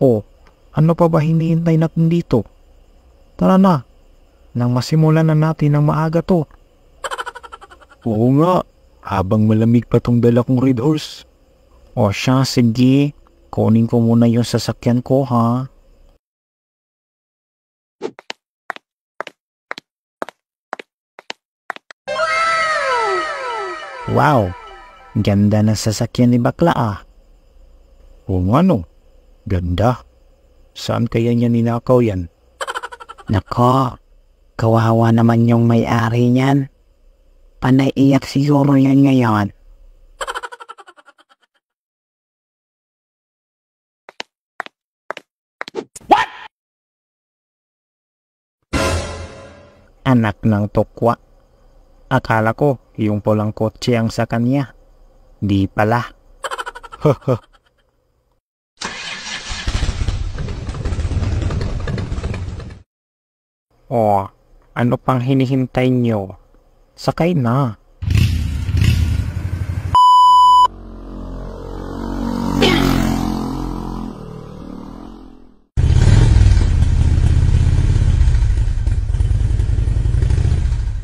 O, ano pa ba hinihintay natin dito? Tara na, nang masimulan na natin ng maaga to. Oo nga, habang malamig pa tong dala kong Red Horse. O siya, sige, kunin ko muna yung sasakyan ko ha. Wow! Ganda ng sasakyan ni bakla ah. Oo nga no, ganda. Saan kaya niya ninakaw yan? Nako, kawawa naman yung may-ari niyan. Panaiiyak siguro yan ngayon. What? Anak ng tokwa. Akala ko yung pulang kotse ang sa kanya. Di pala. Oh, ano pang hinihintay nyo? Sakay na.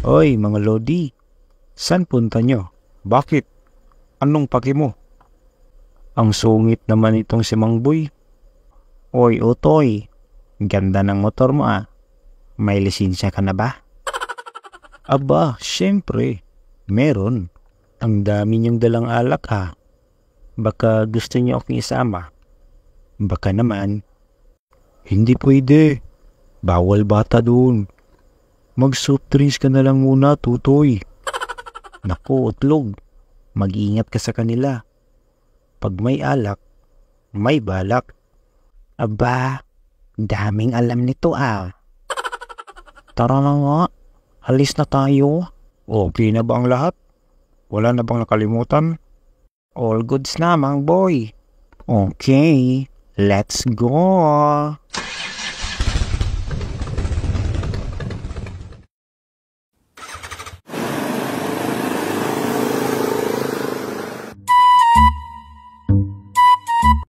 Oy, mga lodi. Saan punta nyo? Bakit? Anong paki mo? Ang sungit naman itong si Mang Boy. Oy, Utoy. Ganda ng motor mo ah. May lisensya ka na ba? Aba, syempre. Meron. Ang dami niyong dalang alak ha. Baka gusto niyo akong isama. Baka naman. Hindi pwede. Bawal bata doon. Mag-soft drinks ka na lang muna, Tutoy. Naku, utlog. Mag-iingat ka sa kanila. Pag may alak, may balak. Aba, daming alam nito ah. Tara na nga, halis na tayo. Okay na ba ang lahat? Wala na bang nakalimutan? All goods na, Mang Boy. Okay, let's go.